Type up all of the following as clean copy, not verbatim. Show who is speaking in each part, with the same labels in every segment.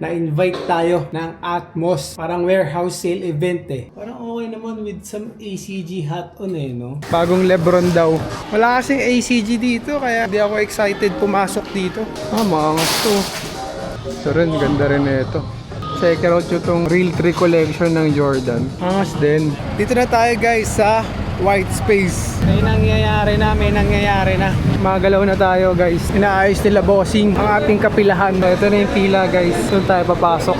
Speaker 1: Na-invite tayo ng Atmos. Parang warehouse sale event eh. Parang okay naman with some ACG hat on eh, no? Bagong Lebron daw. Wala kasing ACG dito kaya hindi ako excited pumasok dito. Maangas to. So rin, ganda rin na ito. Check out yung itong Real 3 collection ng Jordan. Angas din. Dito na tayo guys sa White Space. May nangyayari na. Magalaw na tayo guys. Inaayos nila bossing ang ating kapilahan. Ito na yung pila guys. Doon tayo papasok.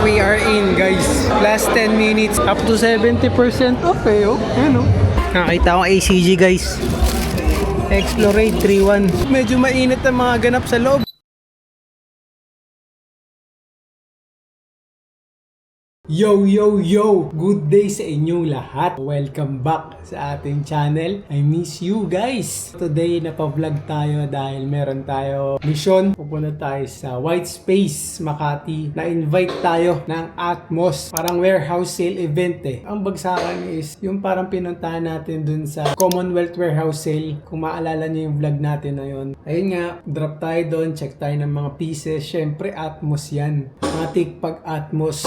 Speaker 1: We are in guys. Last 10 minutes. Up to 70% off eh. Oh. Ayan oh. Nakakita akong ACG guys. Explorate 3-1. Medyo mainit ang mga ganap sa loob. Yo! Good day sa inyong lahat. Welcome back sa ating channel. I miss you guys. Today napavlog tayo dahil meron tayo mission. Pupunta tayo sa White Space, Makati. Na-invite tayo ng Atmos. Parang warehouse sale event eh. Ang bagsakan is yung parang pinuntahan natin dun sa Commonwealth Warehouse Sale. Kung maalala niyo yung vlog natin na yun. Ayun nga, drop tayo doon. Check tayo ng mga pieces. Syempre Atmos yan. Matik pag Atmos.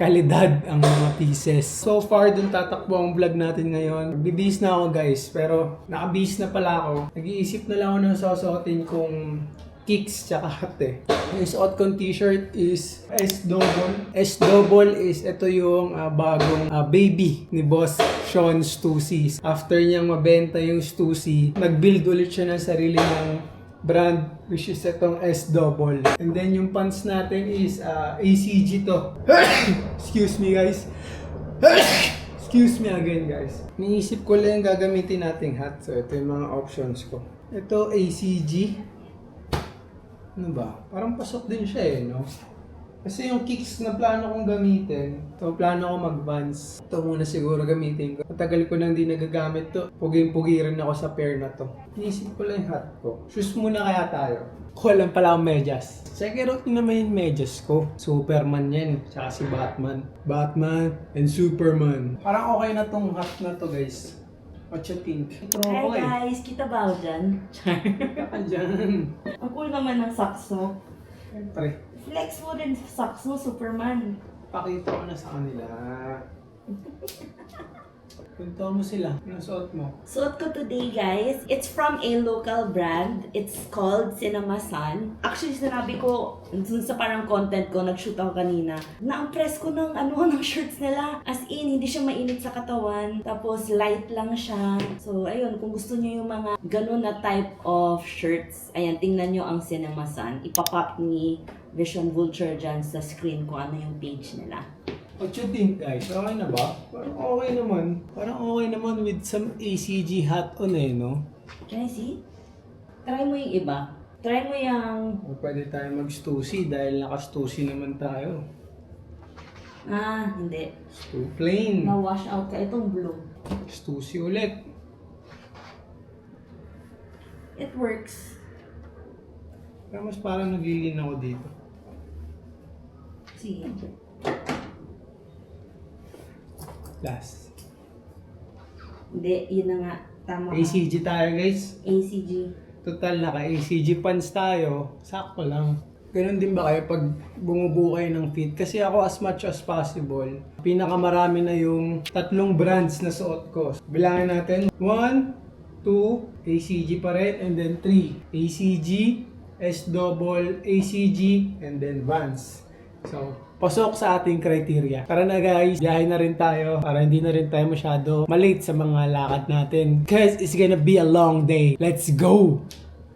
Speaker 1: Kalidad ang mga pieces. So far, dun tatakbo ang vlog natin ngayon. Bibihis na ako guys, pero nakabihis na pala ako. Nag-iisip na lang ako ng susuotin kong kicks tsaka hat eh. Yung suot kong t-shirt is S-double. S-double is ito yung bagong baby ni Boss Sean Stussy. After niyang mabenta yung Stussy, nag-build ulit siya ng sarili ng brand which is itong S-double. And then yung pants natin is ACG to. Excuse me guys. Excuse me again guys. Niisip ko lang gagamitin nating hat. So ito yung mga options ko. Ito ACG. Ano ba? Parang pasok din siya eh, no? Kasi yung kicks na plano kong gamitin, so plano ko mag-Vans. Ito muna siguro gamitin ko. Matagal ko nang di nagagamit to. Puging-pugi rin ako sa pair na to. Inisip ko lang yung hat ko. Shoes muna kaya tayo. Kuha lang pala akong medyas. Check out naman yung medyas ko. Superman yan. Tsaka si Batman. Batman and Superman. Parang okay na tong hat na to guys. What you think?
Speaker 2: Hi guys, kita ba ako dyan?
Speaker 1: Kaka dyan.
Speaker 2: Ang cool naman ng socks mo.
Speaker 1: Siyempre.
Speaker 2: Flex mo din sa socks mo, Superman.
Speaker 1: Pakita ko na sa kanila. Punta mo sila. Anong suot mo?
Speaker 2: Suot ko today guys, it's from a local brand. It's called Cinema Sun. Actually, sinabi ko, dun sa parang content ko, nag-shoot ako kanina, na-impress ko ng ng shirts nila. As in, hindi siya mainit sa katawan. Tapos, light lang siya. So, ayun, kung gusto niyo yung mga ganun na type of shirts, ayan, tingnan nyo ang Cinema Sun. Ipapop ni Vision Vulture dyan sa screen kung ano yung page nila.
Speaker 1: What you think guys? Okay na ba? Parang okay naman. Parang okay naman with some ACG hat on eh, no?
Speaker 2: Can I see? Try mo yung iba. Try mo yung...
Speaker 1: O pwede tayo mag-Stussy dahil naka-Stussy naman tayo.
Speaker 2: Hindi.
Speaker 1: Plain.
Speaker 2: Na-wash out ka. Itong blue.
Speaker 1: Stussy ulit.
Speaker 2: It works.
Speaker 1: Pero mas parang nagiging ako dito.
Speaker 2: Sige.
Speaker 1: Last.
Speaker 2: Hindi, yun na nga. Tama ka.
Speaker 1: ACG tayo guys.
Speaker 2: ACG.
Speaker 1: Total naka-ACG pants tayo. Sakto lang. Ganun din ba kayo pag bumubuo kayo ng fit? Kasi ako as much as possible, pinakamarami na yung 3 brands na suot ko. Bilangin natin. 1, 2, ACG pa rin. And then 3, ACG, S-double, ACG, and then Vans. So, pasok sa ating criteria. Tara na guys, biyahe na rin tayo para hindi na rin tayo masyado malate sa mga lakad natin. Because it's gonna be a long day. Let's go!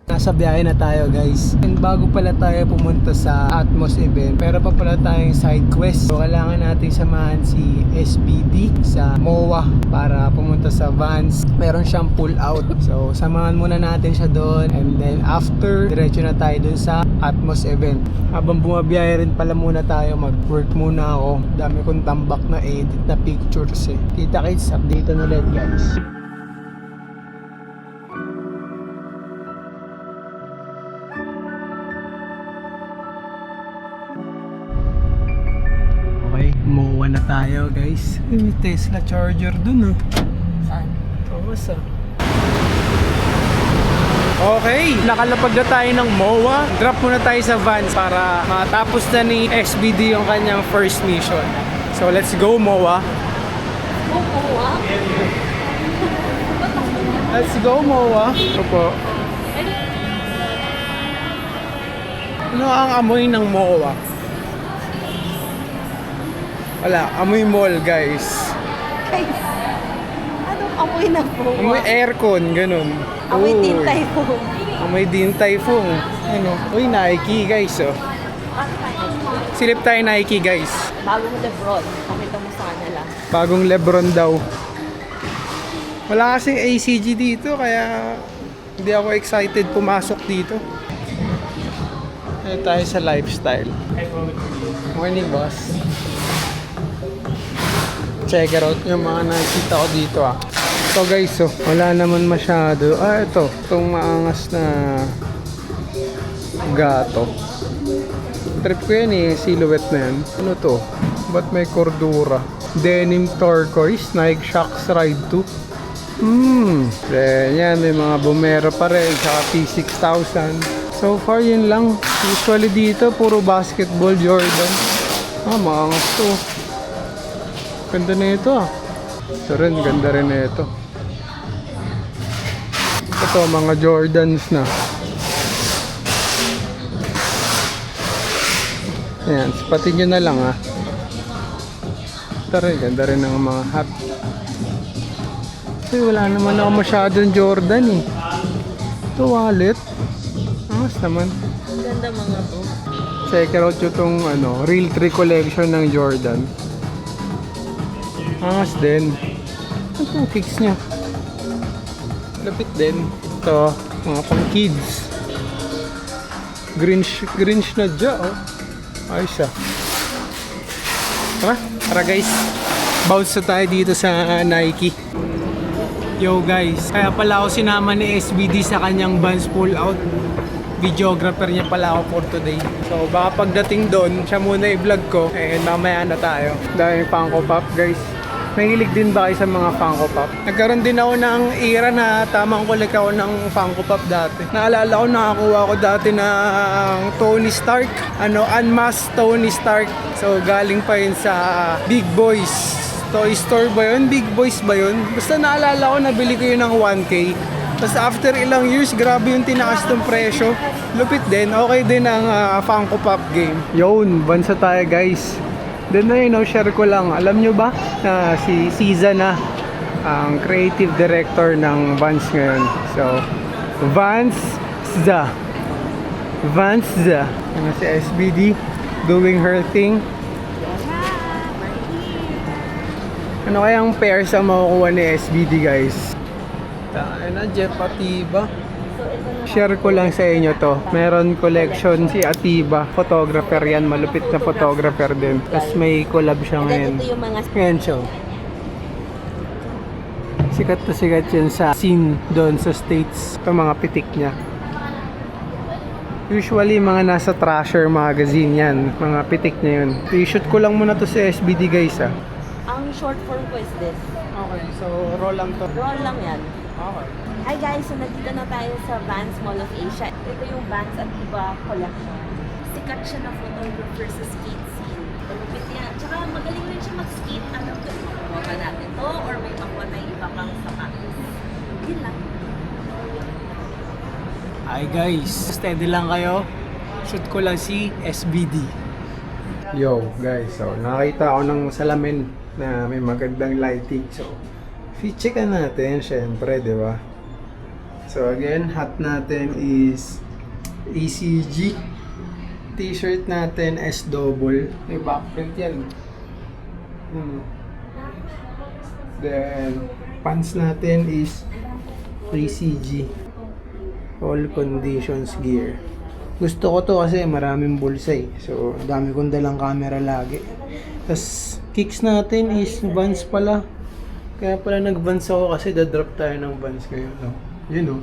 Speaker 1: Nasa biyahe na tayo guys. And bago pala tayo pumunta sa Atmos event, pero pa pala tayong side quest. So kailangan natin samahan si SBD sa MOA para pumunta sa Vans. Meron siyang pull out. So samahan muna natin siya doon. And then after, diretso na tayo dun sa Atmos event. Habang bumabiyahe rin pala muna tayo, mag-work muna ako. Dami kong tambak na edit na pictures eh. Kita-kits, update na ulit guys. MOA na tayo guys. May Tesla charger dun oh.
Speaker 2: Saan?
Speaker 1: Oo sa. Okay, nakalapag na tayo ng MOA. Drop muna tayo sa Vans para matapos na ni SBD yung kanyang first mission. So let's go MOA. Let's go MOA. Opo. Ano ang amoy ng MOA? Wala, amoy mall guys.
Speaker 2: Guys, anong amoy na po?
Speaker 1: Amoy aircon, ganun.
Speaker 2: Amoy
Speaker 1: Oo.
Speaker 2: Din Typhoon.
Speaker 1: Amoy Din Typhoon. Ano? Uy, Nike guys, oh. Silip tayo Nike guys.
Speaker 2: Bagong Lebron. Pakita mo sa kanila.
Speaker 1: Bagong Lebron daw. Wala kasing ACG dito, kaya hindi ako excited pumasok dito. Ayan tayo sa lifestyle. Morning, boss. Check it out yung mga nakikita ko dito, ah. So guys, oh, wala naman masyado. Ito. Itong maangas na gato. Trip ko yan eh, silhouette na yan. Ano to? Ba't may cordura? Denim turquoise, Nike Shox Ride 2. Then yan, may mga Bumero pa rin, saka P6000. So far yun lang. Usually dito, puro basketball Jordan. Maangas to. Ganda na ito, ah. Ito rin, ganda rin na ito. Ito, mga Jordans na. Ayan, sipatin nyo na lang, ah. Ito rin, ganda rin ng mga hat. Kasi wala naman ako masyadong Jordan, eh. Ito, wallet. Angas naman.
Speaker 2: Ganda mga to.
Speaker 1: Check out yung itong Real 3 collection ng Jordan. Angas din. Ano itong kicks niya? Lapit din. Ito, mga pang kids. Grinch na dya, oh. Ayos, ah. Tara guys. Bounce na tayo dito sa Nike. Yo guys, kaya pala ako sinama ni SBD sa kanyang Vans pull out. Videographer niya pala ako for today. So baka pagdating doon, siya muna i-vlog ko. Mamaya na tayo. Dahil Funko Pop guys. Mahilig din ba kayo sa mga Funko Pop? Nagkaroon din ako ng era na tamang collect ako ng Funko Pop dati. Naalala ko, nakakuha ko dati ng Tony Stark. Unmasked Tony Stark. So galing pa yun sa Big Boys Toy Store ba yun? Big Boys ba yun? Basta naalala ko, nabili ko yun ng 1K. Tapos after ilang years, grabe yung tinaas ng presyo. Lupit din. Okay din ang Funko Pop game. Yun, bansa tayo guys. Then share ko lang. Alam nyo ba na si Siza na ang creative director ng Vans ngayon. So, Vans Za. Si SBD doing her thing. Ano kayang pairs ang makukuha ni SBD guys? Jeff Atiba. Share ko lang sa inyo to. Meron collection si Atiba. Photographer yan. Malupit na photographer din. Tapos may collab siya ngayon.
Speaker 2: Ito yung mga
Speaker 1: Ngayon siya. Sikat na sikat yan sa scene doon sa States. Ito mga pitik niya. Usually mga nasa Thrasher magazine yan. Mga pitik niya yun. I-shoot ko lang muna to sa SBD guys ah.
Speaker 2: Ang short form ko is this.
Speaker 1: Okay, so roll lang to.
Speaker 2: Roll lang yan.
Speaker 1: Okay.
Speaker 2: Hi guys, so nandito na tayo sa Vans Mall of Asia. Ito yung Vans Atiba collection. Sikat siya na photographer sa skate scene. Malupit yan. Tsaka magaling rin siya mag-skate. Alam ko, makuha ba natin to or may makuha na iba kang sapatos. Yun lang.
Speaker 1: Hi guys, steady lang kayo. Shoot ko lang si SBD. Yo guys, so nakita ako ng salamin na may magandang lighting. So, checkan natin syempre, di ba? So again, hat natin is ACG. T-shirt natin S double. May backprint yan. Then, pants natin is ACG. All conditions gear. Gusto ko to kasi maraming bulsa eh. So, dami kong dalang camera lagi. Tapos, kicks natin is Vans pala. Kaya pala nag-Vans ako kasi dadrop tayo ng Vans ngayon. No? Yun o.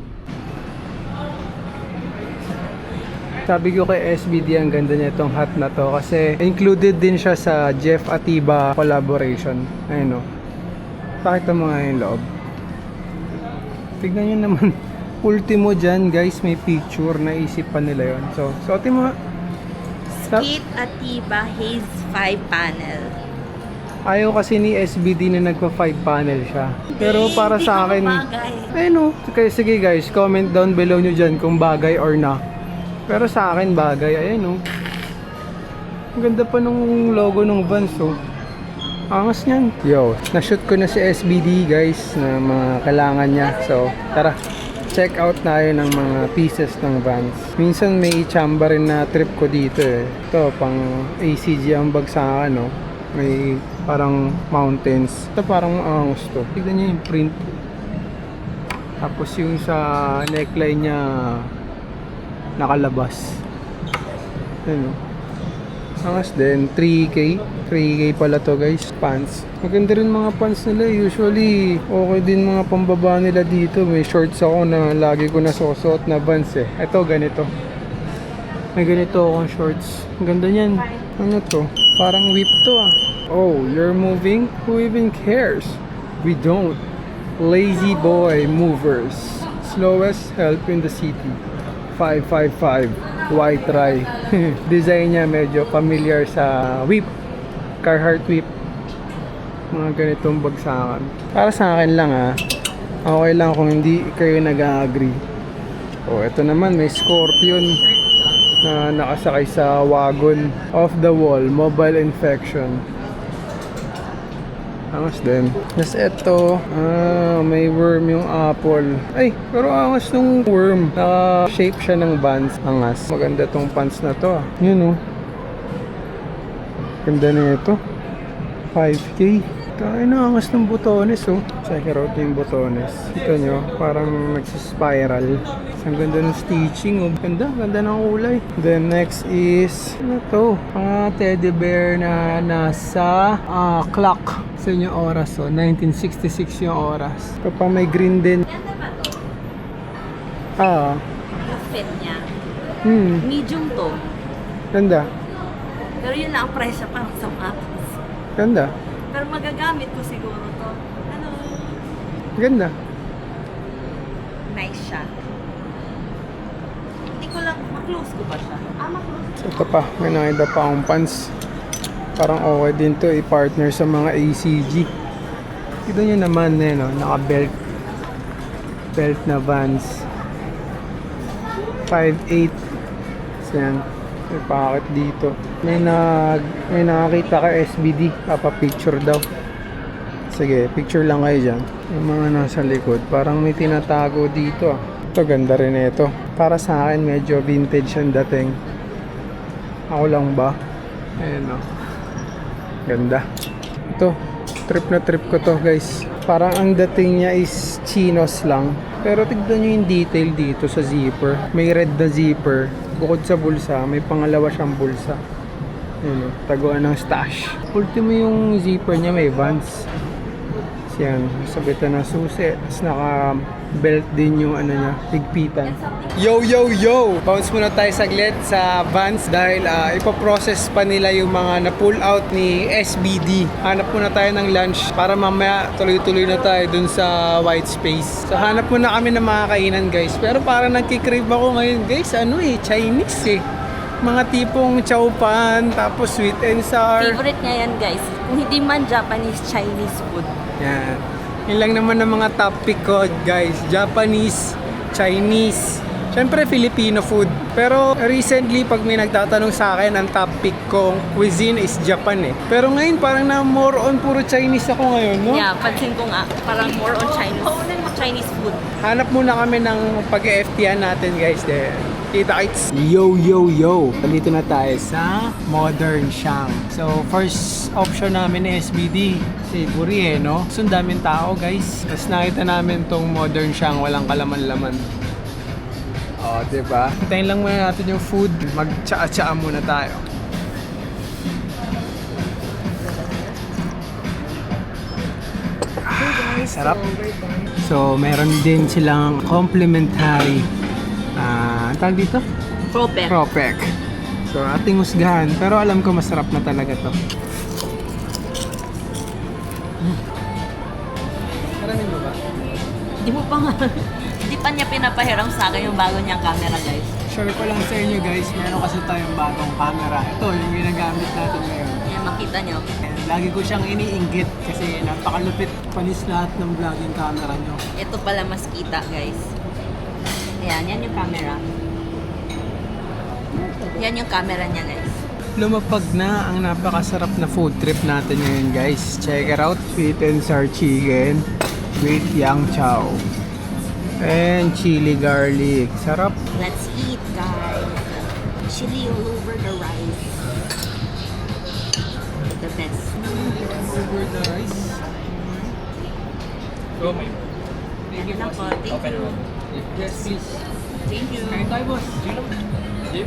Speaker 1: Sabi ko kay SBD, ang ganda niya itong hat na to kasi included din siya sa Jeff Atiba collaboration. Ayun o. Pakita mo nga yung loob. Tignan nyo naman. ultimo dyan guys, may picture, naisip pa nila yon. So, suotin mo nga.
Speaker 2: Skate Atiba Haze 5 panel.
Speaker 1: Ayaw kasi ni SBD na nagpa 5 panel siya. Pero para
Speaker 2: Hindi
Speaker 1: sa
Speaker 2: ka
Speaker 1: akin,
Speaker 2: mabagay.
Speaker 1: no. Sige guys, comment down below nyo dyan kung bagay or na. Pero sa akin bagay, ayan no. Ang ganda pa nung logo ng Vans oh. Angas niyan. Yo, na-shoot ko na si SBD guys na mga kailangan niya. So, tara. Check out tayo ng mga pieces ng Vans. Minsan may chamba rin na trip ko dito eh. Ito, pang ACG ang bagsakan no. May parang mountains. Ito parang angus to. Tignan niyo yung print. Tapos yung sa neckline niya nakalabas. Ano? Angas din. 3K. 3K pala to guys. Pants. Maganda rin mga pants nila. Usually okay din mga pambaba nila dito. May shorts ako na lagi ko nasusuot na Vans eh. Ito ganito. May ganito akong shorts. Ang ganda niyan. Ano to? Parang whip to ah. Oh, you're moving? Who even cares? We don't. Lazy boy movers. Slowest help in the city. 555. Why try? Design niya medyo familiar sa whip. Carhartt whip. Mga ganitong bagsakan. Para sa akin lang ah. Okay lang kung hindi kayo nag-agree. Oh, ito naman may Scorpion na nakasakay sa wagon. Off the wall, mobile infection. Angas din. Tapos ito, may worm yung apple. Ay, pero angas nung worm. Naka-shape siya ng Vans. Angas. Maganda tong pants na to ah. Yun oh. Ganda na ito. 5K. Kaya na angas ng botones oh. Check out yung botones. Ito nyo, parang nagsispiral. Ang ganda ng stitching oh. Ganda ng kulay. Then next is, ano to? Teddy bear na nasa clock. Sa yung oras oh. 1966 yung oras. Ito pa may green din.
Speaker 2: Ganda ba to? Yung fit niya. Medium to.
Speaker 1: Ganda.
Speaker 2: Pero yun na ang presyo parang sa matas.
Speaker 1: Ganda.
Speaker 2: Pero magagamit ko siguro to. Ano?
Speaker 1: Ganda.
Speaker 2: Nice siya. Hindi ko lang, ma-close ko ba siya? Ma-close.
Speaker 1: Ito pa, may nakita pa akong pants. Parang okay din to i-partner sa mga ACG. Ito nyo naman no? Naka-belt. Belt na Vans. 5'8". So yan. May packet dito. May nakakita kay SBD. Papa-picture daw. Sige, picture lang kayo dyan. Yung mga nasa likod. Parang may tinatago dito ah. Ito, ganda rin ito. Para sa akin, medyo vintage ang dating. Ako lang ba? Ayan o. Ganda. Ito, trip na trip ko to guys. Parang ang dating niya is chinos lang. Pero tignan nyo yung detail dito sa zipper. May red na zipper. Bukod sa bulsa, may pangalawa siyang bulsa. Ayan o, taguan ng stash. Ultimo yung zipper niya, may Vans. Yan, sabitan ng susi. Tapos naka-belt din yung ano niya, higpitan. Yo! Bounce muna tayo saglit sa Vans dahil ipoprocess pa nila yung mga na-pull out ni SBD. Hanap muna tayo ng lunch para mamaya tuloy-tuloy na tayo dun sa white space. So hanap muna kami ng mga kainan guys. Pero parang nagkikrave ako ngayon guys, Chinese eh. Mga tipong chow pan, tapos sweet and sour.
Speaker 2: Favorite niya yan guys. Kung hindi man Japanese, Chinese food.
Speaker 1: Yan. Yun lang naman ang mga top pick ko, guys. Japanese, Chinese, syempre Filipino food. Pero recently, pag may nagtatanong sa akin, ang top pick kong cuisine is Japan eh. Pero ngayon, parang na more on puro Chinese ako ngayon, no?
Speaker 2: Yeah, pansin ko nga. Parang more on Chinese food.
Speaker 1: Hanap muna kami ng pag-FTN natin, guys. Kita kits. Yo! Dito na tayo sa Modern Shang. So, first option namin ni SBD, si Buri no? So, ang daming tao, guys. Tapos nakita namin tong Modern Shang, walang kalaman-laman. O, diba? Hintayin lang muna natin yung food. Mag-tsaa-tsaa muna tayo. Sarap. So, meron din silang complimentary tawag dito? Propek. So, ating husgahan. Pero alam ko masarap na talaga to.
Speaker 2: Hindi mo pa nga. Hindi pa niya pinapahiram sa akin yung bago niyang camera, guys.
Speaker 1: Share ko lang sa inyo guys, meron kasi tayong bagong camera. Ito yung ginagamit natin ngayon.
Speaker 2: Yan, makita niyo.
Speaker 1: And lagi ko siyang iniinggit kasi napakalupit panis lahat ng vlogging camera nyo.
Speaker 2: Ito pala mas kita, guys. Ayan, yan yung camera. Yan yung camera niya, guys.
Speaker 1: Lumapag na ang napakasarap na food trip natin ngayon guys. Check it out. Sweet and sour chicken with yang chow. And chili garlic. Sarap.
Speaker 2: Let's eat, guys. Chili all over the rice. The best.
Speaker 1: Over the rice. Oh my.
Speaker 2: Thank you po. Thank you.
Speaker 1: Yes, please.
Speaker 2: Thank you.
Speaker 1: Kain tayo, boss.
Speaker 2: Thank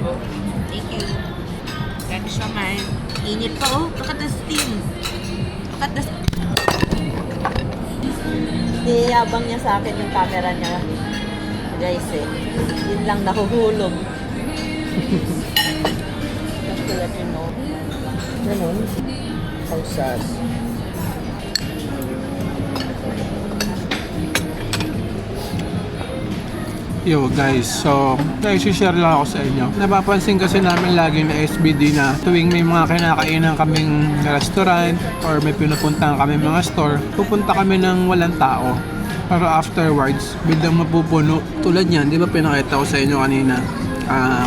Speaker 2: you. Extra man. Init pa, oh. Look at the steam. Look at the... Niyayabang niya sa akin yung camera niya. Guys, eh. Yun lang nahuhulog. Just to let you know.
Speaker 1: Ganun. Pausas. Yo guys, so i-share lang ako sa inyo. Napapansin kasi namin lagi na SBD na tuwing may mga kinakainan kaming restaurant or may pinupuntahan kami mga store, pupunta kami ng walang tao. Pero afterwards, biglang mapupuno. Tulad niyan, di ba pinakita ko sa inyo kanina?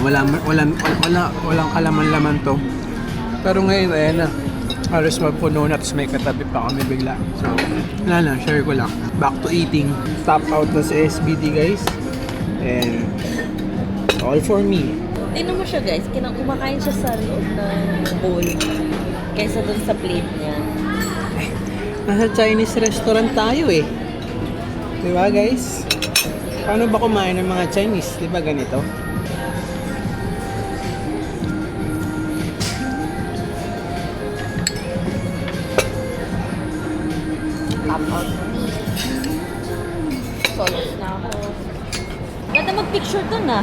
Speaker 1: Walang kalaman-laman to. Pero ngayon, ayan na. Halos magpuno na, tapos may katabi pa kami bigla. So, wala na, share ko lang. Back to eating. Stop out na sa SBD guys. And all for me.
Speaker 2: Tingnan mo siya, guys. Kumakain siya sa loob ng bowl. Kaysa dun sa plate niya.
Speaker 1: Nasa Chinese restaurant tayo eh. Di ba guys? Paano ba kumain ng mga Chinese? Di ba ganito?
Speaker 2: Tap out for me. Solos na ako. Ganda mag-picture dun, ah.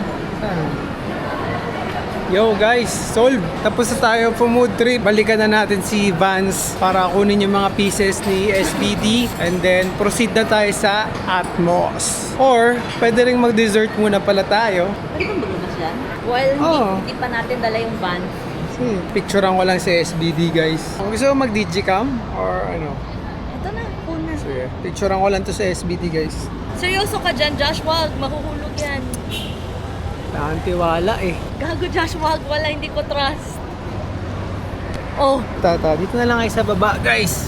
Speaker 1: Yo guys, solve! Tapos na tayo po mood trip. Balikan na natin si Vance para kunin yung mga pieces ni SBD and then proceed na tayo sa Atmos. Or, pwede rin mag-dessert muna pala tayo.
Speaker 2: Pwede bang magugas yan? While hindi pa natin dala yung van.
Speaker 1: Picturean ko lang si SBD guys. Kung gusto mo mag-digicam or ano?
Speaker 2: Ito na, phone na.
Speaker 1: Sige, picturean ko lang to sa SBD guys.
Speaker 2: Seryoso ka dyan, Josh? Wag, mahuhulog yan.
Speaker 1: Tahan tiwala eh.
Speaker 2: Gago, Josh, wag. Wala, hindi ko trust. Oh.
Speaker 1: Tata, dito na lang kayo sa baba guys.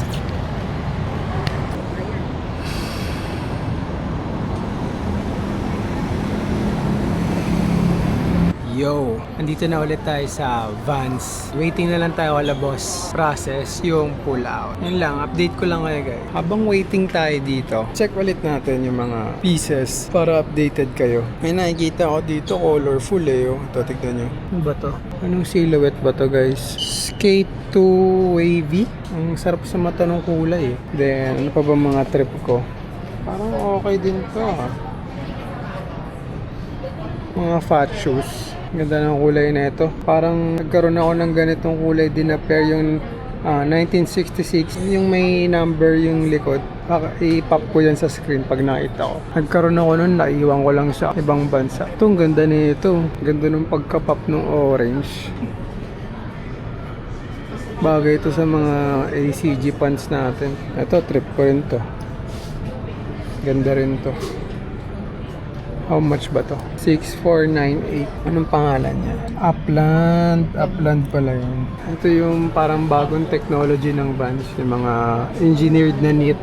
Speaker 1: Yo, andito na ulit tayo sa Vans. Waiting na lang tayo wala boss process yung pull out. Yun lang, update ko lang kayo guys. Habang waiting tayo dito, check ulit natin yung mga pieces para updated kayo. May nakikita ko dito, colorful eh. Oh. Ito, tignan nyo. Ano ba to? Anong silhouette ba to guys? Skate to wavy. Ang sarap sa mata ng kulay eh. Then, ano pa ba mga trip ko? Parang okay din to ah. Mga fat shoes. Ganda ng kulay na ito. Parang nagkaroon ako ng ganitong kulay din na pair yung 1966. Yung may number yung likod. I-pop ko yan sa screen pag nakita ko. Nagkaroon ako nun, naiwan ko lang sa ibang bansa. Itong ganda nito. Ganda ng pagka-pop ng orange. Bagay ito sa mga ACG pants natin. Ito, trip ko rin to. Ganda rin to. How much ba to? 6498. Anong pangalan niya? Upland. Upland pala yun. Ito yung parang bagong technology ng Vans. Yung mga engineered na knit.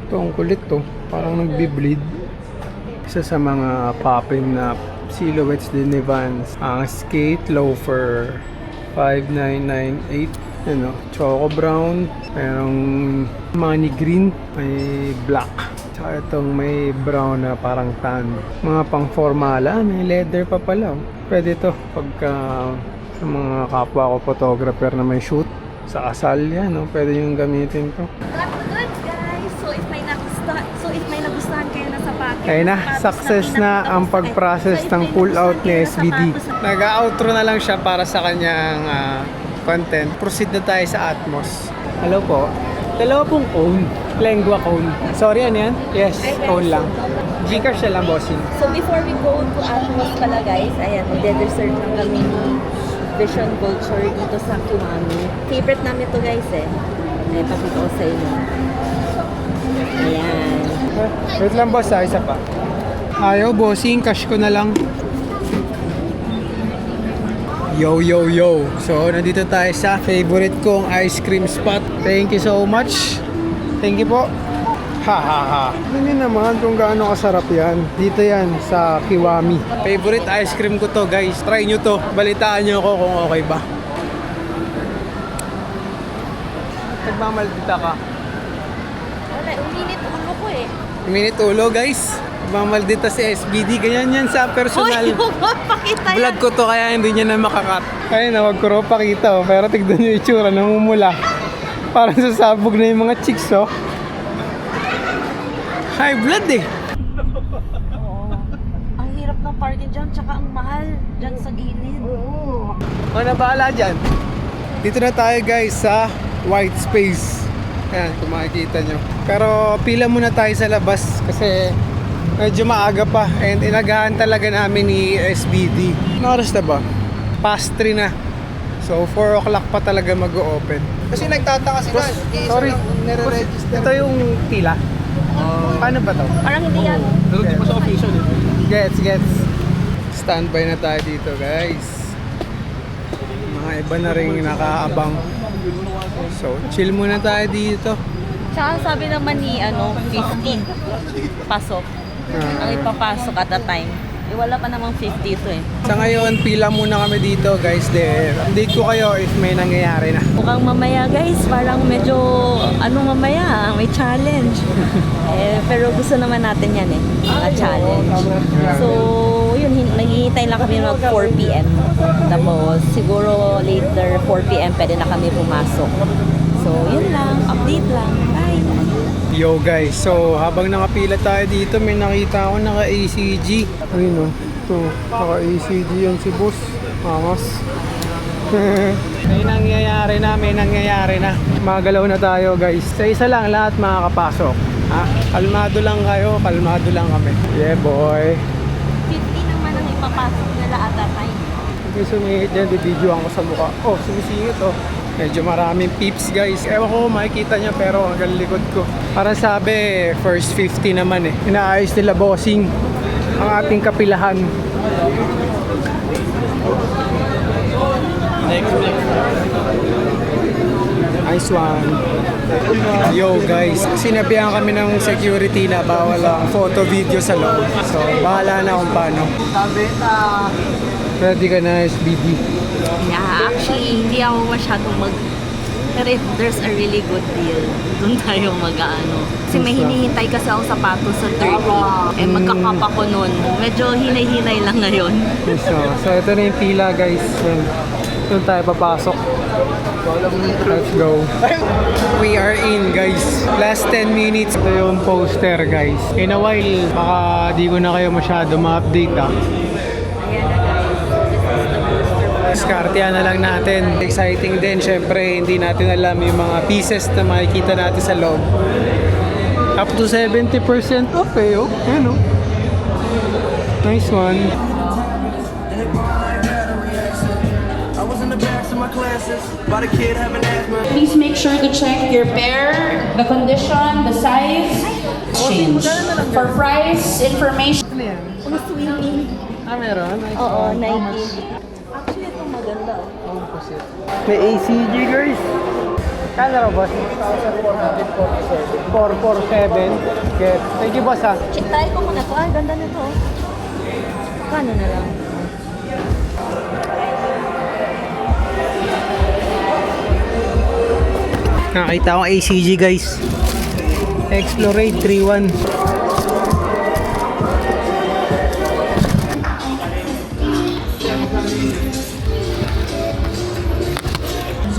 Speaker 1: Ito ang kulit to. Parang nagbi-bleed. Isa sa mga popping na silhouettes din ni Vans. Ang skate loafer 5998. Ano, choco brown, merong money green, may black, tsaka itong may brown na parang tan. Mga pang formala, may leather pa pala. Oh. Pwede to pagka sa mga kapwa ko photographer na may shoot sa kasal yan, no? Pwede yung gamitin to.
Speaker 2: That's good, guys. So if may nagustuhan kayo na sapatos.
Speaker 1: Ayun na, success na ang pag-process ng pull out ni SBD. Nag-outro na lang siya para sa kanyang content. Proceed na tayo sa Atmos. Hello po. Dalawa pong cone. Lengua cone. Sorry, ano yan? Yes, cone lang. Gcash na lang, bossing.
Speaker 2: So before we go to Atmos pala guys, ayan, magde-dessert lang kami ni Vision Culture dito sa Kiwami. Favorite namin to guys eh. Ay, pakita ko sa inyo. Ayan.
Speaker 1: Wait lang boss, isa pa. Ayaw, bossing. Cash ko na lang. Yo, yo, yo. So, nandito tayo sa favorite kong ice cream spot. Thank you so much. Thank you po. Ha, ha, ha. Hindi naman kung gaano kasarap yan. Dito yan sa Kiwami. Favorite ice cream ko to, guys. Try nyo to. Balitaan nyo ako kung okay ba. Nagmamaldita ka.
Speaker 2: Wala, uminit ulo ko eh.
Speaker 1: Minute ulo, guys. Nagmamaldita si SBD. Ganyan yan sa personal.
Speaker 2: Pakita
Speaker 1: Vlog ko to kaya hindi niya na makakat. Ayun na, wag ko raw pakita. Oh. Pero tignan nyo yung itsura, namumula. Parang sasabog na yung mga chicks, oh. High blood eh.
Speaker 2: Oo. Ang hirap ng parking dyan, tsaka ang mahal dyan sa gilid.
Speaker 1: Ano na bahala dyan? Dito na tayo guys sa white space. Ayan, kung makikita nyo. Pero pila muna tayo sa labas kasi medyo maaga pa. And inagahan talaga namin ni SBD. Ano oras na ba? Past 3 na. So 4 o'clock pa talaga mag-o-open.
Speaker 3: Kasi nagtataka sila,
Speaker 1: Sorry,
Speaker 3: nire-register.
Speaker 1: ito yung pila. Paano ba to?
Speaker 2: Parang hindi yan.
Speaker 3: Pero di pa sa official eh.
Speaker 1: Gets. Standby na tayo dito guys. Mga iba na rin nakaabang. So, chill muna tayo dito.
Speaker 2: Tsaka sabi naman ni 50 pasok. Ang ipapasok at a time. Eh, wala pa namang 50 ito eh.
Speaker 1: Sa ngayon, pila muna kami dito guys. Then, update ko kayo if may nangyayari na.
Speaker 2: Mukhang mamaya guys, parang medyo mamaya, may challenge. Pero gusto naman natin yan eh, mga challenge. So, yun, naghihintay lang kami mag 4 p.m. Tapos, siguro later 4 p.m. pwede na kami pumasok. So, yun lang, update lang. Bye!
Speaker 1: Yo guys, so habang nakapila tayo dito, may nakita ako naka-ACG. Ayun o, ito, naka-ACG yan si boss. Angas. May nangyayari na. Magalaw na tayo guys. Sa isa lang lahat makakapasok. Ha? Kalmado lang kayo, kalmado lang kami. Yeah boy.
Speaker 2: 50 naman ang ipapasok nila at a time.
Speaker 1: Hindi sumingit yan, bibidyoan ko sa mukha. Oh, sumisingit oh. Medyo maraming peeps guys. Ewan ko makikita niya pero hanggang likod ko. Para sabi, first 50 naman eh. Inaayos nila bossing ang ating kapilahan.
Speaker 3: Next.
Speaker 1: Nice one. Yo guys, sinabihan kami ng security na bawal ang photo video sa loob. So, bahala na kung paano. Ready ka na SBD?
Speaker 2: Yeah, actually, hindi ako masyadong pero if there's a really good deal, doon tayo mag-ano. Kasi may hinihintay kasi ako sapatos sa 30. Magkakap ako nun. Medyo hinay-hinay lang ngayon.
Speaker 1: So ito na yung pila guys. Doon tayo papasok. Let's go. We are in guys. Last 10 minutes. Ito yung poster guys. In a while, baka di ko na kayo masyado ma-update ah. Diskartehan na lang natin. Exciting din. Syempre, hindi natin alam yung mga pieces na makikita natin sa loob. Up to 70% off eh. Oh. Yan oh. Nice one.
Speaker 4: I was in the backs of my classes, about a kid having asthma.
Speaker 5: Please make sure to check your pair, the condition, the size, change. For price information.
Speaker 1: Ano yan?
Speaker 2: Ang swimming.
Speaker 1: Ah, meron? Nice
Speaker 2: Oo,
Speaker 1: one. How much?
Speaker 2: 90. Actually, ito maganda.
Speaker 1: May ACG guys. Kala ro boss? 447. Get. Thank you boss ha.
Speaker 2: Check tayo ko muna to. Ay, ganda nito. Kano na lang?
Speaker 1: Nakita ko ACG guys. Explorate 31.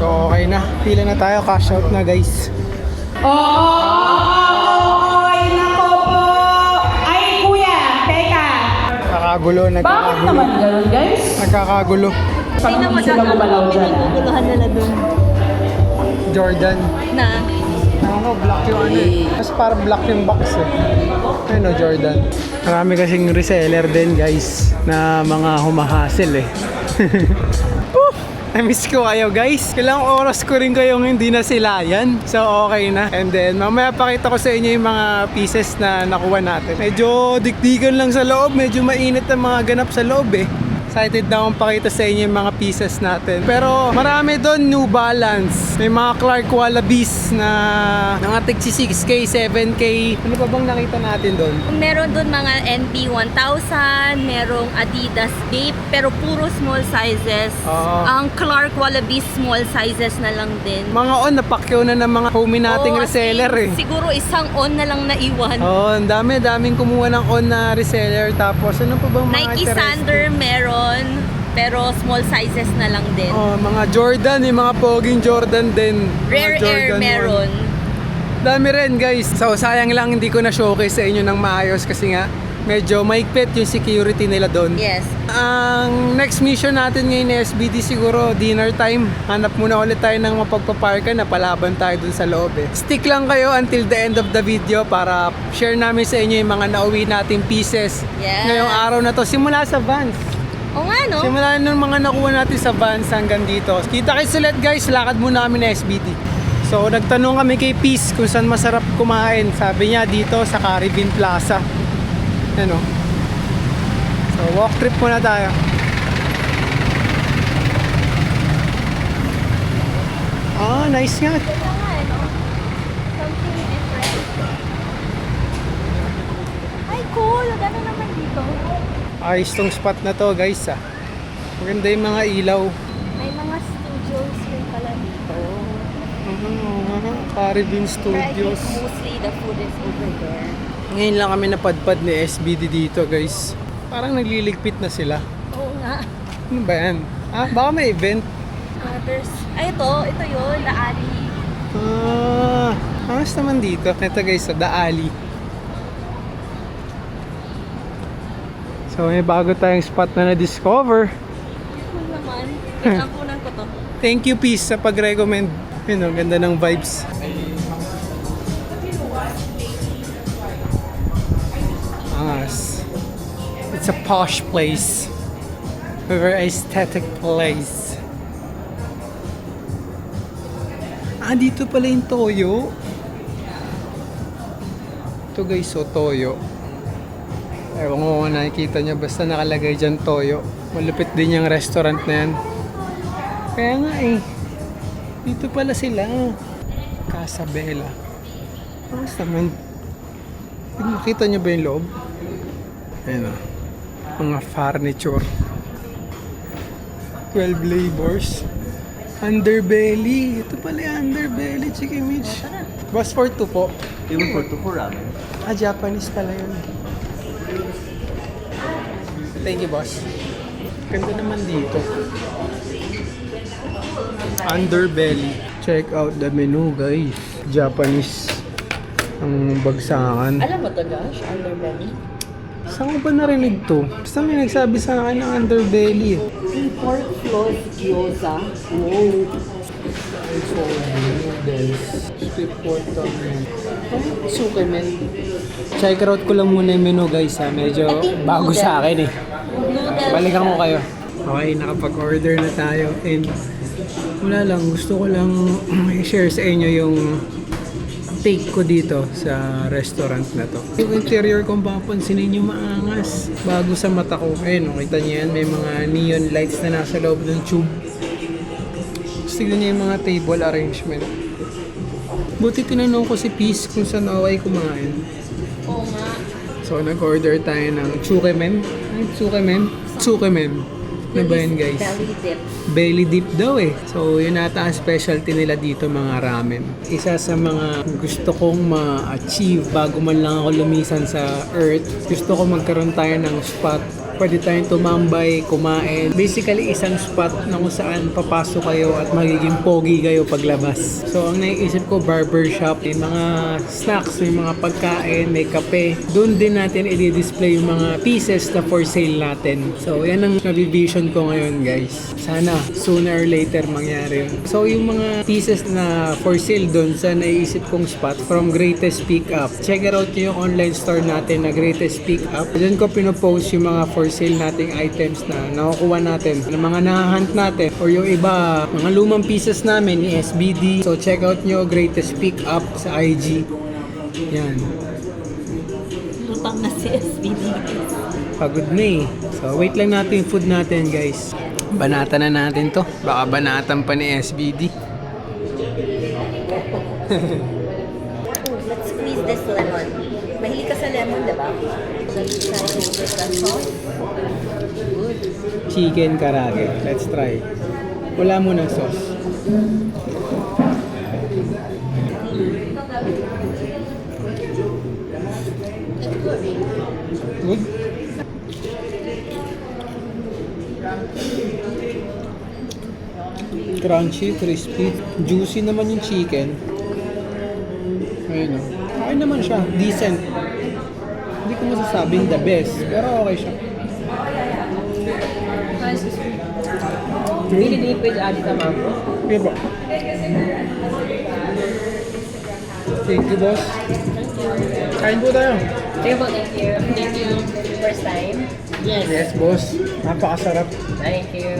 Speaker 1: So okay na. Pila na tayo. Cash out na guys.
Speaker 5: Ay, nako po! Ay, kuya, teka!
Speaker 1: Nakakagulo.
Speaker 5: Bakit naman ganun, guys?
Speaker 1: Nagkakagulo.
Speaker 2: Tingnan mo
Speaker 5: sila gumalaw dyan.
Speaker 2: pinaguguluhan nila dun.
Speaker 1: Jordan.
Speaker 2: Na,
Speaker 1: Ano, black yung ano eh. Mas parang black yung box eh. Ano, Jordan. Marami kasing reseller din guys na mga humahassle eh. Na-miss ko kayo guys. Ilang oras ko rin kayong hindi na sila yan. So okay na. And then mamaya pakita ko sa inyo yung mga pieces na nakuha natin. Medyo dikdikan lang sa loob. Medyo mainit ang mga ganap sa loob eh. Excited na akong pakita sa inyo yung mga pieces natin. Pero marami doon New Balance. May mga Clark Wallabies na nangatig si 6K, 7K. Ano pa bang nakita natin doon?
Speaker 2: meron dun mga NB 1000, merong Adidas Bape, pero puro small sizes.
Speaker 1: Oo.
Speaker 2: Ang Clark Wallabies small sizes na lang din.
Speaker 1: Mga on, napakyaw na ng mga homie nating
Speaker 2: Oo,
Speaker 1: reseller eh.
Speaker 2: Siguro isang on na lang naiwan.
Speaker 1: Oo, ang daming kumuha ng on na reseller. Tapos ano pa bang mga
Speaker 2: Nike
Speaker 1: interesting?
Speaker 2: Sander meron, pero small sizes na lang din.
Speaker 1: Oh, mga Jordan, yung mga poging Jordan din. Mga
Speaker 2: Rare Air
Speaker 1: Jordan
Speaker 2: meron.
Speaker 1: 1. Dami rin guys. So sayang lang hindi ko na showcase sa inyo ng maayos kasi nga medyo maigpit yung security nila doon.
Speaker 2: Yes.
Speaker 1: Ang next mission natin ngayon ni SBD siguro dinner time. Hanap muna ulit tayo ng mapagpaparkan na palaban tayo dun sa loob eh. Stick lang kayo until the end of the video para share namin sa inyo yung mga nauwi nating pieces
Speaker 2: Yes.
Speaker 1: ngayong araw na to. Simula sa Vans.
Speaker 2: O nga no?
Speaker 1: Simula nung mga nakuha natin sa Vans hanggang dito. Kita kayo ulit guys, lakad muna kami na SBD. So nagtanong kami kay Peace kung saan masarap kumain. Sabi niya dito sa Caribbean Plaza. Ano? So walk trip muna tayo. Ah, nice nga.
Speaker 2: Something different. Ay, cool! Gano'n naman dito.
Speaker 1: Ayos tong spot na to guys ah. Maganda yung mga ilaw.
Speaker 2: May mga studios rin pala dito.
Speaker 1: Caribbean
Speaker 2: But I think
Speaker 1: Studios.
Speaker 2: mostly the food is over there.
Speaker 1: Ngayon lang kami napadpad ni SBD dito guys. Parang nagliligpit na sila.
Speaker 2: Oo nga.
Speaker 1: Ano ba yan? Ah, baka may event.
Speaker 2: Ay, ito yun, The Alley.
Speaker 1: Ah, ayos naman dito. Ito guys, sa The Alley. So may bago tayong spot na na-discover.
Speaker 2: Cool naman. Nagkakunan ko to.
Speaker 1: Thank you Peace sa pag-recommend. Yun o, ganda ng vibes. Angas. It's a posh place. A very aesthetic place. Ah, dito pala yung toyo. Ito guys, so toyo. Ewan ko kung nakikita nyo, basta nakalagay dyan toyo. Malupit din yung restaurant na yan. Kaya nga eh. Dito pala sila. Casa Bella. Ayos naman. Makita nyo ba yung loob? Ayan o. Mga furniture. 12 labors. Underbelly. Ito pala yung underbelly, Chiki Mitch. Boss for 2 po.
Speaker 3: Even for 2 for ramen.
Speaker 1: Ah, Japanese pala yun. Thank you, boss. Ganda naman dito. Underbelly. Check out the menu, guys. Japanese ang bagsakan.
Speaker 2: Alam mo to, Josh? Underbelly?
Speaker 1: Saan ko ba narinig to? Basta may nagsabi sa akin ng underbelly.
Speaker 2: Pork floss gyoza.
Speaker 1: Wow. So, noodles. Strip pork ramen. Sukemen. Check out ko lang muna yung menu, guys. Ha? Medyo bago sa akin eh.
Speaker 2: Noodles.
Speaker 1: Balikan ko kayo. Okay, nakapag-order na tayo. And wala lang, gusto ko lang i-share sa inyo yung take ko dito sa restaurant na to. Yung interior kung papansinin nyo maangas. Bago sa mata ko. Ayun, kita nyo yan. May mga neon lights na nasa loob ng tube. Tignan nyo yung mga table arrangement. Buti tinanong ko si Peace kung saan okay kumain.
Speaker 2: Oo nga.
Speaker 1: So nag-order tayo ng tsukemen. Ay, tsukemen? Tsukemen. Ano ba yan guys?
Speaker 2: Belly dip.
Speaker 1: Belly dip daw eh. So yun ata ang specialty nila dito, mga ramen. Isa sa mga gusto kong ma-achieve bago man lang ako lumisan sa earth. Gusto ko magkaroon tayo ng spot Pwede tayong tumambay, kumain. Basically, isang spot na kung saan papasok kayo at magiging pogi kayo paglabas. So, ang naiisip ko, barbershop, may mga snacks, may mga pagkain, may kape. Doon din natin i-display yung mga pieces na for sale natin. So, yan ang nabivision ko ngayon, guys. Sana, sooner or later mangyari yun. So, yung mga pieces na for sale doon sa naiisip kong spot, from Greatest Pickup. Check it out yung online store natin na Greatest Pickup. Doon ko pinopost yung mga for sale nating items na nakukuha natin, ng mga nahahunt natin, or yung iba, mga lumang pieces namin ni SBD. So, check out nyo Greatest Pickup sa IG. Yan.
Speaker 2: Lutang na si SBD.
Speaker 1: Pagod na eh. So, wait lang natin yung food natin, guys. Banatan na natin to. Baka banatan pa ni SBD.
Speaker 2: Let's squeeze this lemon. Mahilig ka sa lemon, diba?
Speaker 1: Chicken karage. Let's try. Wala mo ng sauce. Good. Crunchy, crispy. Juicy naman yung chicken. Ayun o. Okay naman siya. Decent. Hindi ko masasabing the best. Pero okay siya.
Speaker 6: Really need with Adita Mambo.
Speaker 1: Okay ba? Thank you, boss. Kain po tayo.
Speaker 6: Thank you. Thank you. First time?
Speaker 1: Yes, boss. Napakasarap.
Speaker 6: Thank you.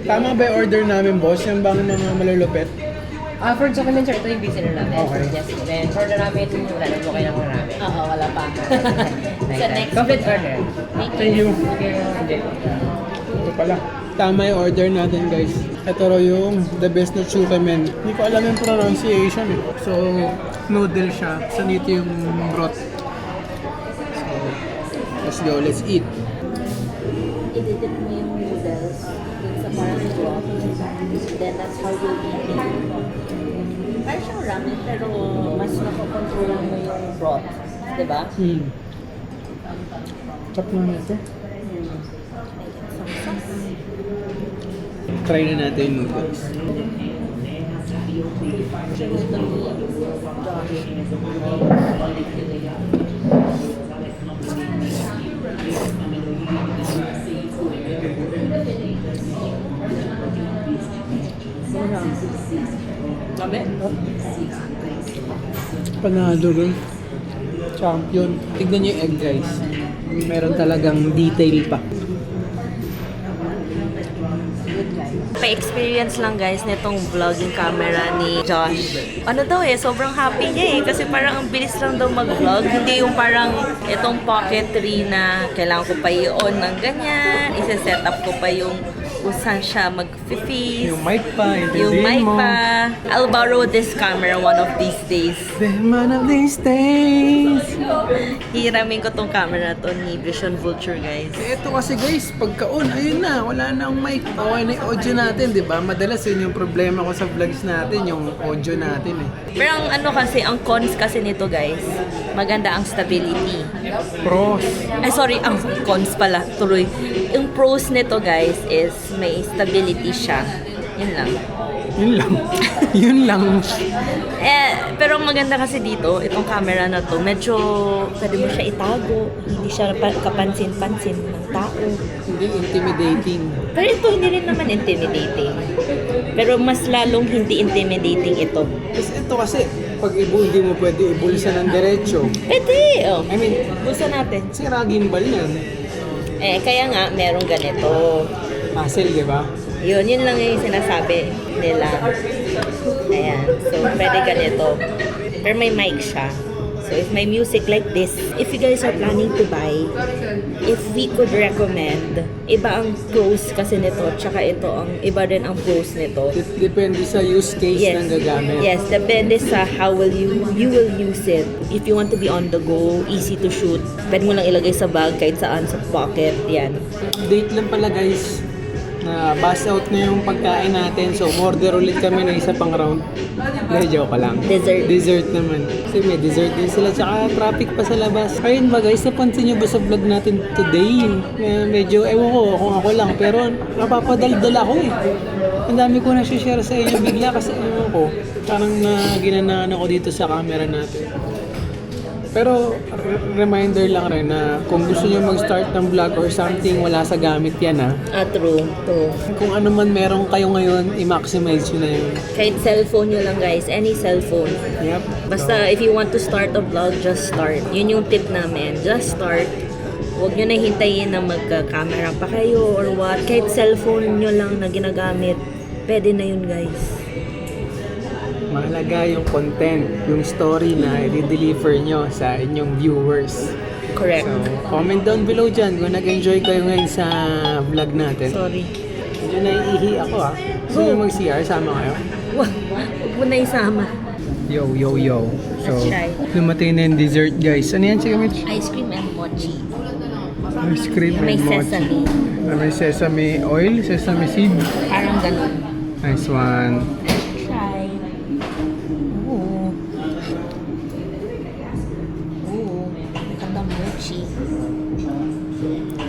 Speaker 1: Tama ba yung order namin, boss? Yung bang mga malulupit?
Speaker 6: For chocolate sir, ito yung busy na namin.
Speaker 1: Okay.
Speaker 6: Yes, then order namin, wala na po kayo ng marami.
Speaker 2: Oo, wala pa.
Speaker 6: So next, complete order.
Speaker 1: Thank you. Ito pala. Tama yung order natin, guys. Ito raw yung the best na chukamen. Hindi ko alam yung pronunciation eh. So, noodle siya. So, dito yung broth. So, let's go. Let's eat.
Speaker 2: Ididip mo yung noodles dun sa parang broth. Then that's how you'll eat it. Parang siyang ramen, pero mas nakokontrol mo yung broth. Diba?
Speaker 1: Chop na ito. Try na natin yung noodles. Panalo rin. Champion. Tignan niyo yung egg, guys. Meron talagang detail pa.
Speaker 2: Pa-experience lang guys nitong vlogging camera ni Josh. Ano daw sobrang happy niya kasi parang ang bilis lang daw mag-vlog. Hindi yung parang itong pocketry na kailangan ko pa i-on ng ganyan. Isa-set up ko pa yung kung saan siya mag-face.
Speaker 1: Yung mic pa,
Speaker 2: Yung mic pa. I'll borrow this camera one of these days.
Speaker 1: Then one of these days.
Speaker 2: Hiramin ko tong camera to ni Vision Vulture guys.
Speaker 1: Ito kasi guys, pagka-on, ayun na, wala na ang mic. Okay na yung audio natin, di ba? Madalas yun yung problema ko sa vlogs natin, yung audio natin eh.
Speaker 2: Pero ang ano kasi, ang cons kasi nito guys, maganda ang stability.
Speaker 1: Pros.
Speaker 2: Ay, sorry, ang cons pala, tuloy. Yung pros nito guys is may stability siya. Yun lang.
Speaker 1: Yun lang. Yun lang.
Speaker 2: Pero ang maganda kasi dito, itong camera na to, medyo pwede mo siya itago. Hindi siya kapansin-pansin ng tao.
Speaker 1: Hindi intimidating.
Speaker 2: Pero ito hindi rin naman intimidating. Pero mas lalong hindi intimidating ito.
Speaker 1: Kasi ito kasi, pag hindi mo pwede ibulsa ng diretso.
Speaker 2: Pwede! Oh.
Speaker 1: I mean,
Speaker 2: Bulsa natin.
Speaker 1: sira gimbal yan.
Speaker 2: Kaya nga, merong ganito.
Speaker 1: Hassle, di ba?
Speaker 2: Yun lang yung sinasabi nila. Ayan. So, pwede ganito. Pero may mic siya. So, if may music like this, if you guys are planning to buy, if we could recommend, iba ang pros kasi nito, tsaka ito, ang iba rin ang pros nito.
Speaker 1: Depende sa use case ng gagamit.
Speaker 2: Yes, depende sa how will you will use it. If you want to be on the go, easy to shoot, pwede mo lang ilagay sa bag kahit saan, sa pocket, yan.
Speaker 1: Date lang pala guys. na bust out na yung pagkain natin. So, order ulit kami ng isa pang round. Hindi, joke lang.
Speaker 2: Dessert.
Speaker 1: Dessert naman. Kasi may dessert din sila. Tsaka traffic pa sa labas. Ayun ba guys, napansin nyo ba sa vlog natin today? Medyo, ewan ko kung ako lang. Pero napapadaldal ako eh. Ang dami ko na-share sa inyo bigla kasi ewan ko. Parang ginanaan ako dito sa camera natin. Pero reminder lang rin na kung gusto nyo mag-start ng vlog or something, wala sa gamit yan ha.
Speaker 2: True.
Speaker 1: Kung ano man meron kayo ngayon, i-maximize nyo na yun.
Speaker 2: Kahit cellphone nyo lang guys, any cellphone.
Speaker 1: Yep.
Speaker 2: Basta if you want to start a vlog, just start. Yun yung tip namin, just start. Huwag nyo na hintayin na magka-camera pa kayo or what. Kahit cellphone nyo lang na ginagamit, pwede na yun guys.
Speaker 1: Mahalaga yung content, yung story na i-deliver nyo sa inyong viewers.
Speaker 2: Correct.
Speaker 1: So, comment down below dyan kung nag-enjoy kayo ngayon sa vlog natin.
Speaker 2: Sorry.
Speaker 1: Medyo naiihi ako ha. Gusto nyo mag-CR? Sama kayo?
Speaker 2: Huwag mo na isama.
Speaker 1: Yo. So,
Speaker 2: Let's try.
Speaker 1: lumatay na yung dessert guys. Ano yan? Sige, Mitch?
Speaker 2: Ice cream and mochi.
Speaker 1: Ice cream
Speaker 2: May
Speaker 1: and mochi.
Speaker 2: sesame.
Speaker 1: May sesame oil, sesame seed.
Speaker 2: Parang ganun.
Speaker 1: Nice one.
Speaker 2: Try. Maganda mochi.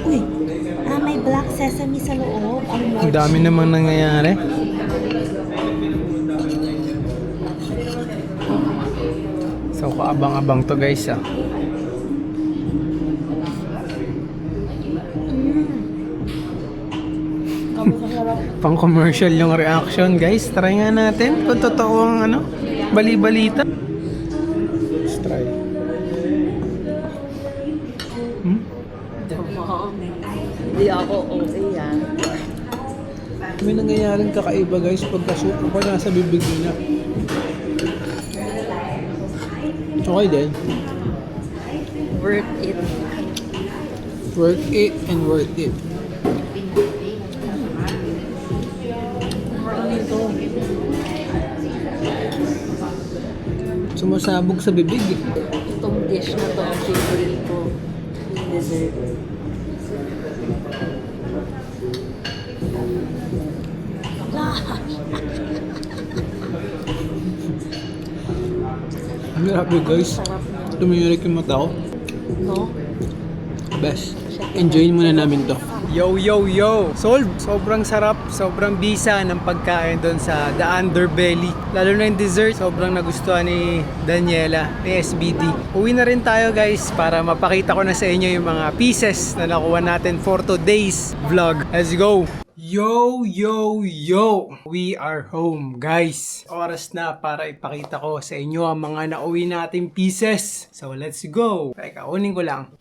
Speaker 2: Uy! May black sesame sa loob. Ang mochi.
Speaker 1: Ang dami namang nangyayari. So, kaabang-abang to guys ah. Pang commercial yung reaction guys. Try nga natin kung totoo ang bali-balita. Let's try.
Speaker 2: Hindi ako okay yan.
Speaker 1: May nangyayaring kakaiba guys pagka-shoot ko nasa bibig nila. Okay din.
Speaker 2: Worth it.
Speaker 1: Worth it and worth it. Sumasabog sa bibig eh.
Speaker 2: Itong dish na to ang favorite ko. Dessert.
Speaker 1: Ang grabe guys. Tumirik yung mata ko.
Speaker 2: No?
Speaker 1: Best. Enjoyin muna namin to. Yo! Solve! Sobrang sarap, sobrang bisa ng pagkain doon sa The Underbelly. Lalo na yung dessert, sobrang nagustuhan ni Daniela, ni SBD. Uwi na rin tayo guys para mapakita ko na sa inyo yung mga pieces na nakuha natin for today's vlog. Let's go! Yo! We are home guys. Oras na para ipakita ko sa inyo ang mga nauwi nating pieces. So let's go! Teka, unin ko lang.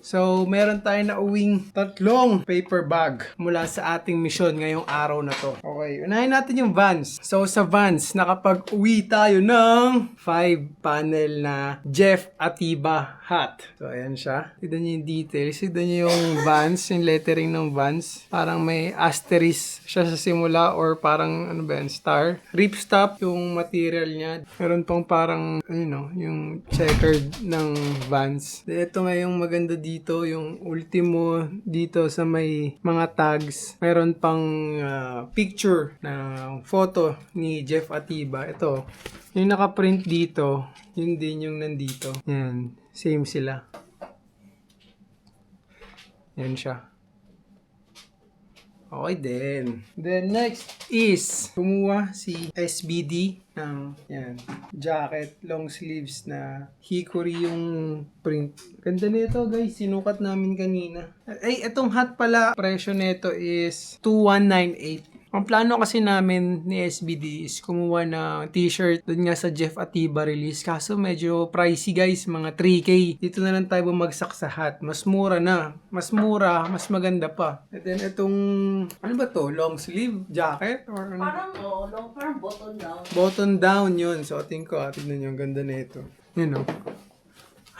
Speaker 1: So, meron tayo na uwing 3 paper bag mula sa ating misyon ngayong araw na to. Okay, unahin natin yung Vans. So, sa Vans, nakapag-uwi tayo ng 5-panel na Jeff Atiba hat. So, ayan siya. Tignan niyo yung details. Tignan niyo yung Vans, yung lettering ng Vans. Parang may asterisk siya sa simula or parang, ano ba yan, star. Ripstop yung material niya. Meron pang parang, yung checkered ng Vans. Ito nga yung maganda dito, yung ultimo dito sa may mga tags. Meron pang picture na photo ni Jeff Atiba. Ito, yung nakaprint dito, yun din yung nandito. Yan, same sila. Yan siya. Okay din. Then next is kumuha si SBD ng yan, jacket, long sleeves na hickory yung print. Ganda nito guys, sinukat namin kanina. Ay, itong hat pala, presyo nito is 2,198. Ang plano kasi namin ni SBD is kumuha ng t-shirt doon nga sa Jeff Atiba release. Kaso medyo pricey guys, mga 3K. Dito na lang tayo bumagsak sa hat. Mas mura na. Mas mura, mas maganda pa. And then itong, ano ba to? Long sleeve jacket? Or ano?
Speaker 2: Parang button down.
Speaker 1: Button down yun. So, tingin ko, tignan nyo, ang ganda na ito. Yun o.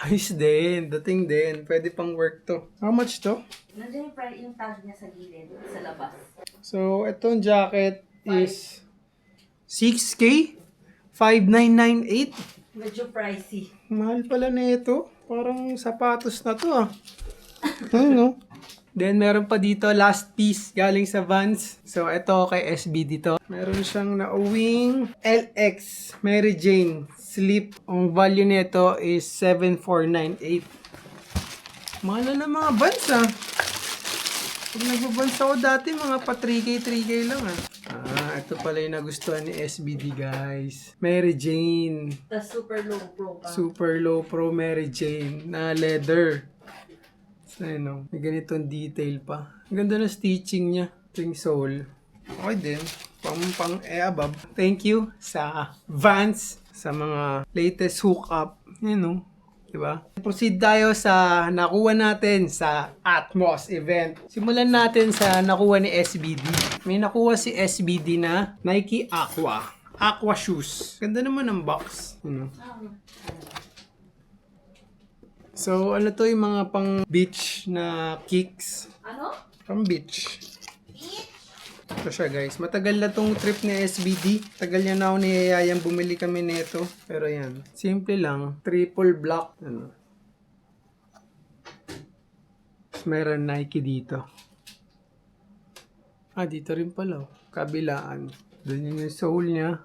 Speaker 1: Ayos din. Dating din. Pwede pang work to. How much to?
Speaker 2: Nandiyan yung tag niya sa gilid, sa labas.
Speaker 1: So, itong jacket is 6K? 5,998?
Speaker 2: Medyo pricey.
Speaker 1: Mahal pala na ito. Parang sapatos na to ah. Ayun no? Then, meron pa dito, last piece, galing sa Vans. So, ito kay SB dito. Meron siyang nauwing LX Mary Jane slip. Ang value nito is 7,498. Mahal na ng mga Vans, ah. Pag nagbabans ako dati, mga pa 3K, 3K lang, ah. Ito pala yung nagustuhan ni SBD, guys. Mary Jane.
Speaker 2: The super low pro pa.
Speaker 1: Super low pro Mary Jane na leather. So, ano, may ganitong detail pa. Ang ganda ng stitching niya. Ito yung sole. Okay din. Pang above. Thank you sa Vans sa mga latest hookup. You know, diba? Proceed tayo sa nakuha natin sa Atmos event. Simulan natin sa nakuha ni SBD. May nakuha si SBD na Nike Aqua shoes. Ganda naman ng box. You know? So, ano to yung mga pang beach na kicks?
Speaker 2: Ano?
Speaker 1: Pang beach. Ito siya, guys. Matagal na tong trip ni SBD. Tagal niya na ako niyayayang bumili kami nito. Pero yan. Simple lang. Triple block. Ano. Tapos meron Nike dito. Dito rin pala. Kabilaan. Doon yung soul niya.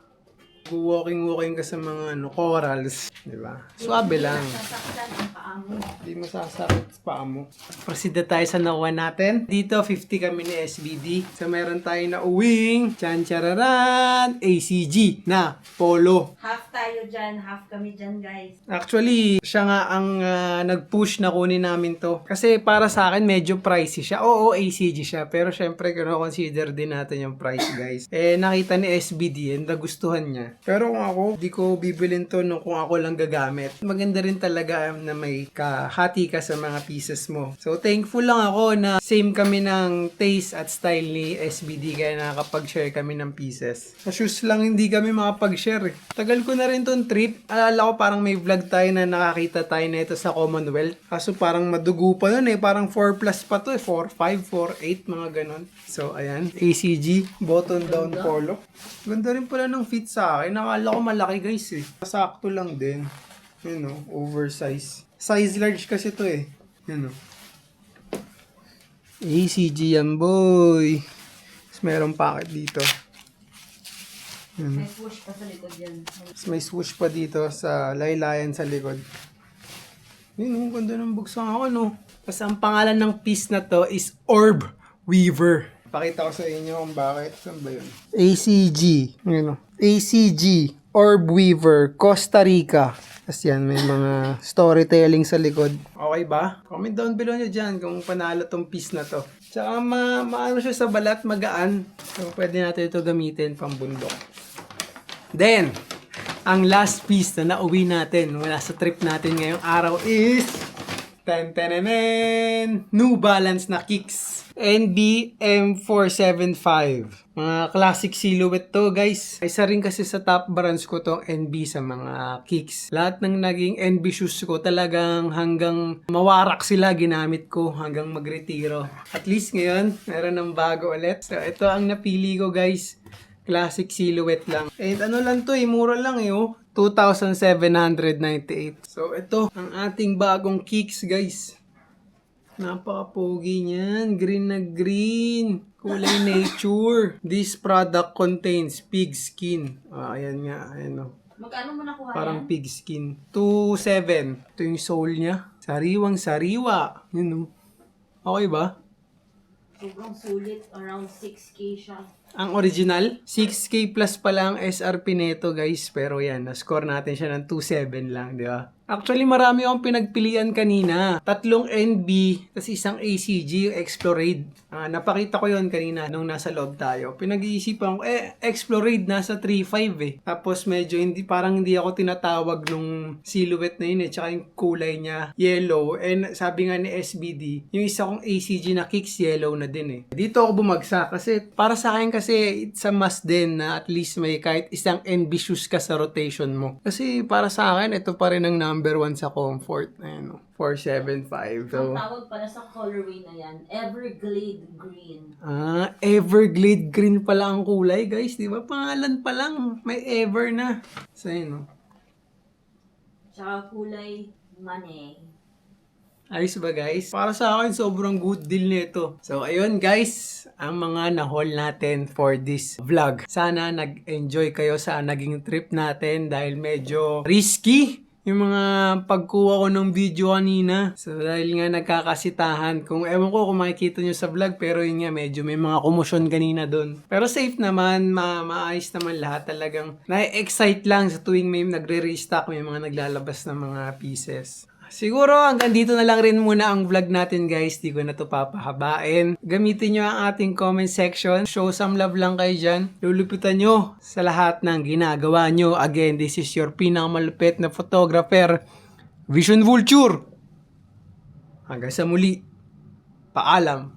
Speaker 1: Walking ka sa mga corals. Diba? Suabe lang.
Speaker 2: Sasaktan ang paa mo.
Speaker 1: Hindi masasakit sa paa mo. Proceed na tayo sa nakuha natin. Dito, 50 kami ni SBD. So, meron tayo na uwing Chan-chararan ACG na polo.
Speaker 2: Half tayo dyan, half kami dyan, guys.
Speaker 1: Actually, siya nga ang nag-push na kunin namin to. Kasi para sa akin, medyo pricey siya. Oo, ACG siya. Pero syempre, consider din natin yung price, guys. Nakita ni SBD and nagustuhan niya. Pero kung ako, di ko bibilin to kung ako lang gagamit. Maganda rin talaga na may kahati ka sa mga pieces mo. So, thankful lang ako na same kami ng taste at style ni SBD kaya nakakapag-share kami ng pieces. Sa shoes lang hindi kami makapag-share. Tagal ko na rin tong trip. Alala ko parang may vlog tayo na nakakita tayo na ito sa Commonwealth. Kaso parang madugo pa nun parang 4 plus pa to 4, 5, 4, 8, mga ganon. So, ayan. ACG, button down polo. Ganda rin pala ng fit sa akin. Nakala ko malaki, guys, sakto lang din. Oversize. Size large kasi to ACG yan, boy. Tapos merong packet dito.
Speaker 2: May swoosh pa sa likod yan.
Speaker 1: Tapos may swoosh pa dito sa laylayan sa likod. Ganda ng buksan ako, Tapos ang pangalan ng piece na to is Orb Weaver. Pakita ko sa inyo kung bakit. Saan ba yun? ACG. ACG. Orb Weaver. Costa Rica. Tapos yan, may mga storytelling sa likod. Okay ba? Comment down below nyo dyan kung panalo tong piece na to. Tsaka maano siya sa balat, magaan. So, pwede natin ito gamitin pang bundok. Then, ang last piece na nauwi natin mula sa trip natin ngayong araw is New Balance na kicks. NB M475. Mga classic silhouette to, guys. Isa rin kasi sa top brands ko to NB sa mga kicks. Lahat ng naging NB shoes ko talagang hanggang mawarak sila ginamit ko hanggang magretiro. At least ngayon, meron ng bago ulit. So, ito ang napili ko, guys. Classic silhouette lang. And ano lang to mura lang 2,798. So, ito ang ating bagong kicks, guys. Napaka-pogi niyan. Green na green. Kulay nature. This product contains pig skin. Ayan nga. Ayan
Speaker 2: Magkano mo nakuha
Speaker 1: parang pig skin. 2,700. Ito yung sole niya. Sariwang sariwa. Okay ba?
Speaker 2: Sobrang sulit. Around 6K siya.
Speaker 1: Ang original, 6K plus pa lang SRP nito, guys. Pero yan, na-score natin siya ng 2,700 lang, di ba? Actually, marami akong pinagpilian kanina. 3 NB, tas isang ACG, yung Explorade. Napakita ko yon kanina nung nasa loob tayo. Pinag-iisipan ko, Explorade nasa 3,500 Tapos medyo parang hindi ako tinatawag nung silhouette na yun Tsaka yung kulay niya, yellow. And sabi nga ni SBD, yung isa kong ACG na kicks yellow na din Dito ako bumagsak kasi para sa akin kasi it's a must din na at least may kahit isang NB shoes ka sa rotation mo. Kasi para sa akin, ito pa rin ang number 1 sa comfort. 475. So,
Speaker 2: Ang tawag pala sa colorway na yan, Everglade Green.
Speaker 1: Everglade Green pala ang kulay, guys. Di ba? Pangalan pa lang. May ever na. So,
Speaker 2: Tsaka kulay money.
Speaker 1: Ayos ba guys? Para sa akin, sobrang good deal nito. So ayun guys, ang mga na-haul natin for this vlog. Sana nag-enjoy kayo sa naging trip natin dahil medyo risky yung mga pagkuha ko ng video kanina. So dahil nga nagkakasitahan, kung ewan ko kung makikita nyo sa vlog, pero yun nga medyo may mga komosyon kanina doon. Pero safe naman, maayos naman lahat. Talagang na-excite lang sa tuwing may nagre-restock, may mga naglalabas ng mga pieces. Siguro hanggang dito na lang rin muna ang vlog natin guys. Di ko na to papahabain. Gamitin nyo ang ating comment section. Show some love lang kayo dyan. Lulupitan nyo sa lahat ng ginagawa nyo. Again, this is your pinakamalupit na photographer, Vision Vulture. Hanggang sa muli. Paalam.